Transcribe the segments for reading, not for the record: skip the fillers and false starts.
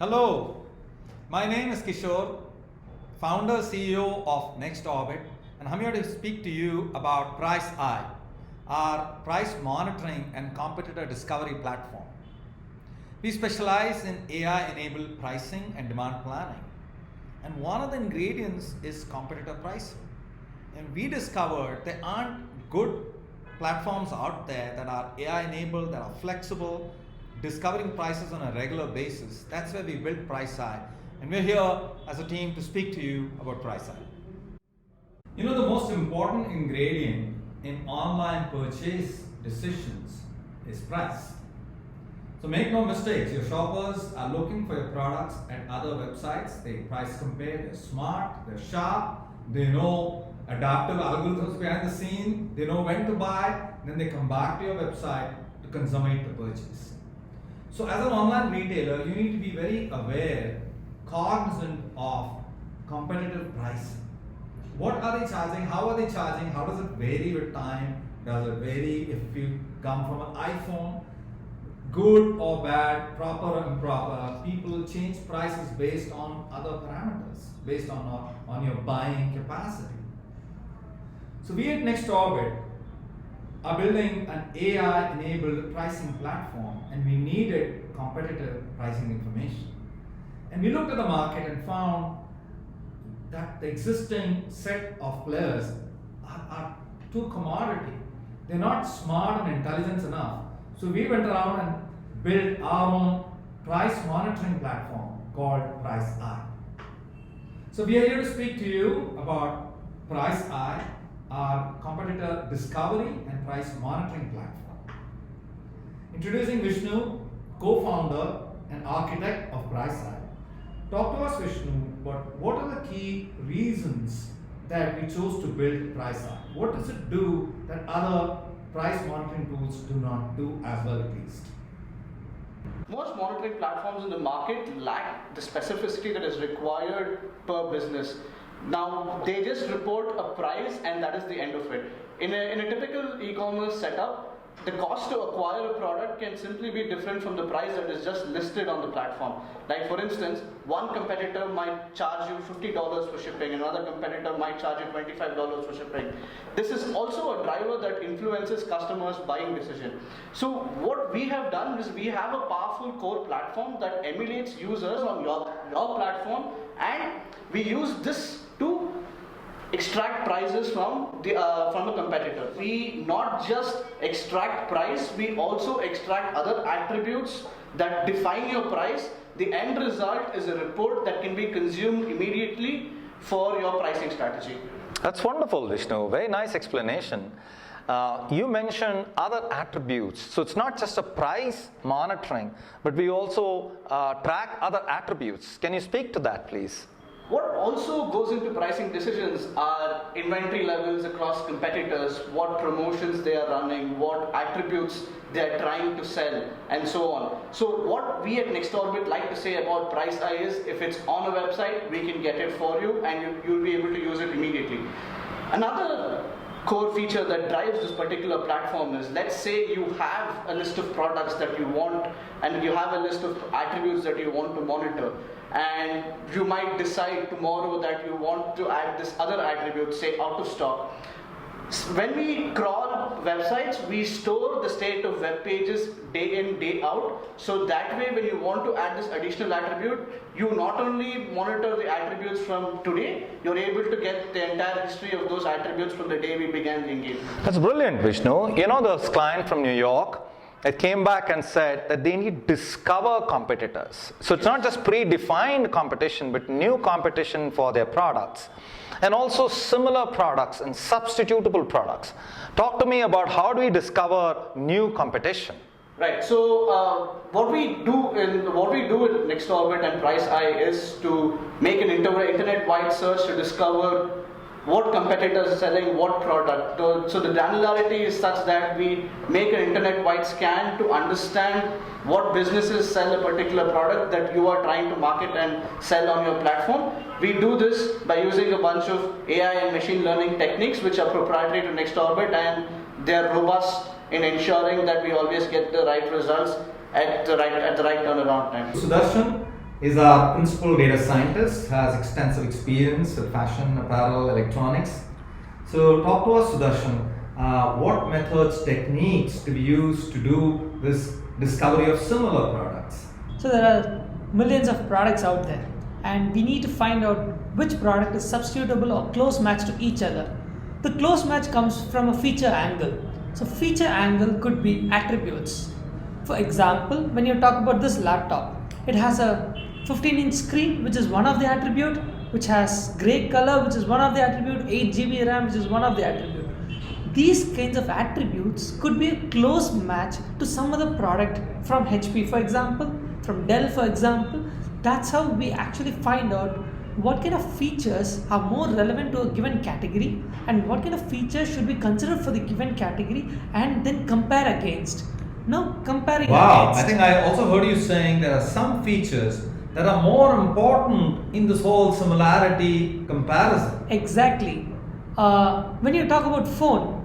Hello, my name is Kishore, founder CEO of NextOrbit, and I'm here to speak to you about PriceEye, our price monitoring and competitor discovery platform. We specialize in AI-enabled pricing and demand planning, and one of the ingredients is competitor pricing. And we discovered there aren't good platforms out there that are AI-enabled, that are flexible, discovering prices on a regular basis. That's where we built PriceEye, and we're here as a team to speak to you about PriceEye. You know, the most important ingredient in online purchase decisions is price. So make no mistakes, your shoppers are looking for your products at other websites. They price compare, they're smart, they're sharp, they know adaptive algorithms behind the scene, they know when to buy, then they come back to your website to consummate the purchase. So as an online retailer, you need to be very aware, cognizant of competitive pricing. What are they charging? How are they charging? How does it vary with time? Does it vary if you come from an iPhone? Good or bad, proper or improper? People change prices based on other parameters, based on your buying capacity. So we at NextOrbit are building an AI-enabled pricing platform, and we needed competitive pricing information. And we looked at the market and found that the existing set of players are too commodity. They're not smart and intelligent enough. So we went around and built our own price monitoring platform called PriceEye. So we are here to speak to you about PriceEye, our competitor discovery and price monitoring platform. Introducing Vishnu, co-founder and architect of PriceEye. Talk to us, Vishnu, but what are the key reasons that we chose to build PriceEye? What does it do that other price monitoring tools do not do as well, at least? Most monitoring platforms in the market lack the specificity that is required per business. Now, they just report a price and that is the end of it. In a typical e-commerce setup, the cost to acquire a product can simply be different from the price that is just listed on the platform. Like for instance, one competitor might charge you $50 for shipping, another competitor might charge you $25 for shipping. This is also a driver that influences customers' buying decision. So what we have done is we have a powerful core platform that emulates users on your platform, and we use this to extract prices from a competitor. We not just extract price, we also extract other attributes that define your price. The end result is a report that can be consumed immediately for your pricing strategy. That's wonderful, Vishnu. Very nice explanation. You mentioned other attributes. So it's not just a price monitoring, but we also track other attributes. Can you speak to that, please? What also goes into pricing decisions are inventory levels across competitors, what promotions they are running, what attributes they are trying to sell, and so on. So what we at NextOrbit like to say about PriceEye is, if it's on a website, we can get it for you and you'll be able to use it immediately. Another core feature that drives this particular platform is, let's say you have a list of products that you want and you have a list of attributes that you want to monitor, and you might decide tomorrow that you want to add this other attribute, say out of stock. When we crawl websites, we store the state of web pages day in, day out. So that way, when you want to add this additional attribute, you not only monitor the attributes from today, you're able to get the entire history of those attributes from the day we began the engagement. That's brilliant, Vishnu. You know, this client from New York, it came back and said that they need to discover competitors. So it's not just predefined competition, but new competition for their products. And also similar products and substitutable products. Talk to me about how do we discover new competition? Right. So what we do with NextOrbit and PriceEye is to make an internet-wide search to discover what competitors are selling what product. So the granularity is such that we make an internet-wide scan to understand what businesses sell a particular product that you are trying to market and sell on your platform. We do this by using a bunch of AI and machine learning techniques which are proprietary to NextOrbit, and they are robust in ensuring that we always get the right results at the right turnaround time. Sudarshan, is our principal data scientist, has extensive experience with fashion, apparel, electronics. So talk to us, Sudarshan. What methods, techniques do we use to do this discovery of similar products? So there are millions of products out there, and we need to find out which product is substitutable or close match to each other. The close match comes from a feature angle. So feature angle could be attributes. For example, when you talk about this laptop, it has a 15-inch screen, which is one of the attribute, which has gray color, which is one of the attribute, 8 GB RAM, which is one of the attribute. These kinds of attributes could be a close match to some other product from HP, for example, from Dell, for example. That's how we actually find out what kind of features are more relevant to a given category and what kind of features should be considered for the given category and then compare against. Now comparing Wow, against. I think I also heard you saying there are some features that are more important in this whole similarity comparison. Exactly. When you talk about phone,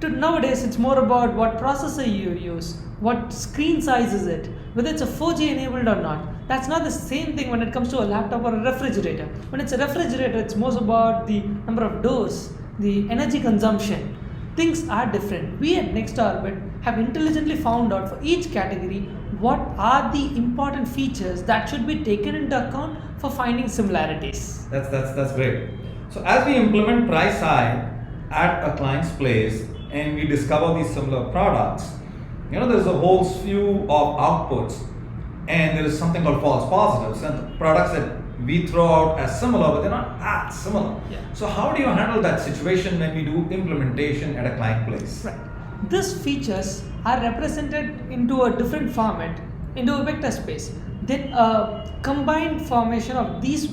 nowadays it's more about what processor you use, what screen size is it, whether it's a 4G enabled or not. That's not the same thing when it comes to a laptop or a refrigerator. When it's a refrigerator, it's more about the number of doors, the energy consumption. Things are different. We at NextOrbit have intelligently found out for each category what are the important features that should be taken into account for finding similarities. That's great. So as we implement PriceEye at a client's place and we discover these similar products, there's a whole slew of outputs, and there is something called false positives and products that we throw out as similar, but they're not that similar. Yeah. So how do you handle that situation when we do implementation at a client place? Right. These features are represented into a different format, into a vector space. Then a combined formation of these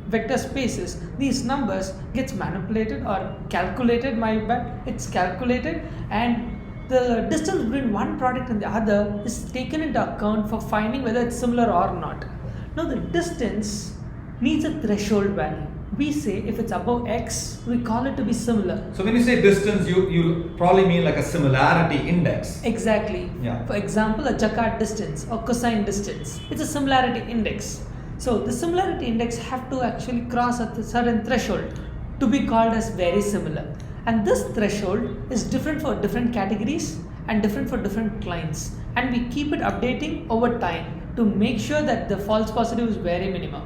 vector spaces, these numbers gets manipulated or calculated, it's calculated, and the distance between one product and the other is taken into account for finding whether it's similar or not. Now the distance needs a threshold value. We say if it's above X, we call it to be similar. So when you say distance, you probably mean like a similarity index. Exactly. Yeah. For example, a Jacquard distance or cosine distance. It's a similarity index. So the similarity index have to actually cross a certain threshold to be called as very similar. And this threshold is different for different categories and different for different clients. And we keep it updating over time to make sure that the false positive is very minimum.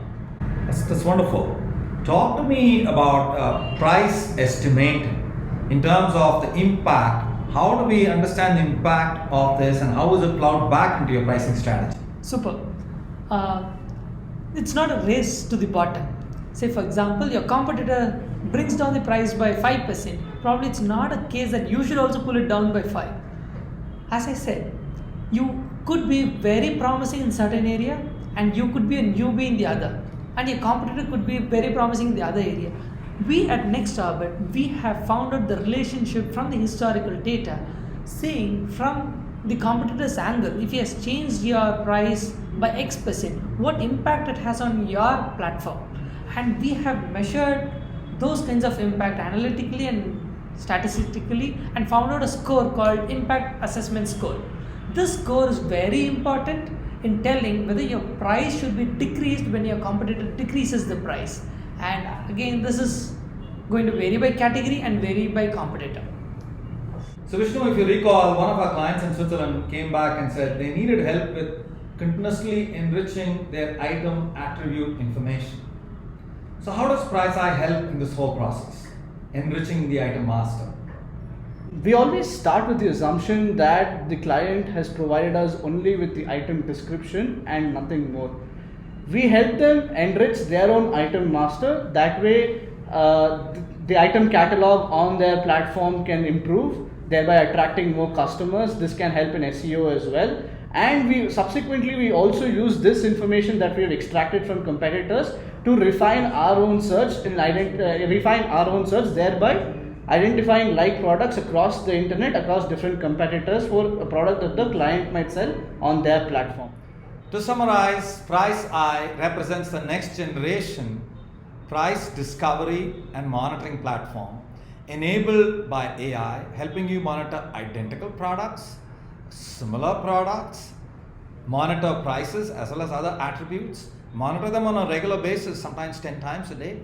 That's wonderful. Talk to me about price estimating in terms of the impact. How do we understand the impact of this and how is it plowed back into your pricing strategy? Super. It's not a race to the bottom. Say for example, your competitor brings down the price by 5%. Probably it's not a case that you should also pull it down by 5. As I said, you could be very promising in certain area and you could be a newbie in the other, and your competitor could be very promising in the other area. We at NextOrbit, we have found out the relationship from the historical data, saying from the competitor's angle, if he has changed your price by X%, what impact it has on your platform. And we have measured those kinds of impact analytically and statistically and found out a score called impact assessment score. This score is very important in telling whether your price should be decreased when your competitor decreases the price. And again, this is going to vary by category and vary by competitor. So Vishnu, if you recall, one of our clients in Switzerland came back and said they needed help with continuously enriching their item attribute information. So how does PriceEye help in this whole process, enriching the item master? We always start with the assumption that the client has provided us only with the item description and nothing more. We help them enrich their own item master. That way, the item catalog on their platform can improve, thereby attracting more customers. This can help in SEO as well. And we also use this information that we have extracted from competitors to refine our own search thereby identifying like products across the internet, across different competitors for a product that the client might sell on their platform. To summarize, PriceEye represents the next generation price discovery and monitoring platform enabled by AI, helping you monitor identical products, similar products, monitor prices as well as other attributes, monitor them on a regular basis, sometimes 10 times a day,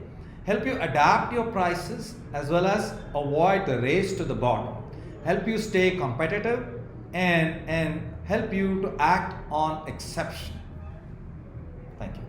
help you adapt your prices as well as avoid the race to the bottom, help you stay competitive, and help you to act on exception. Thank you.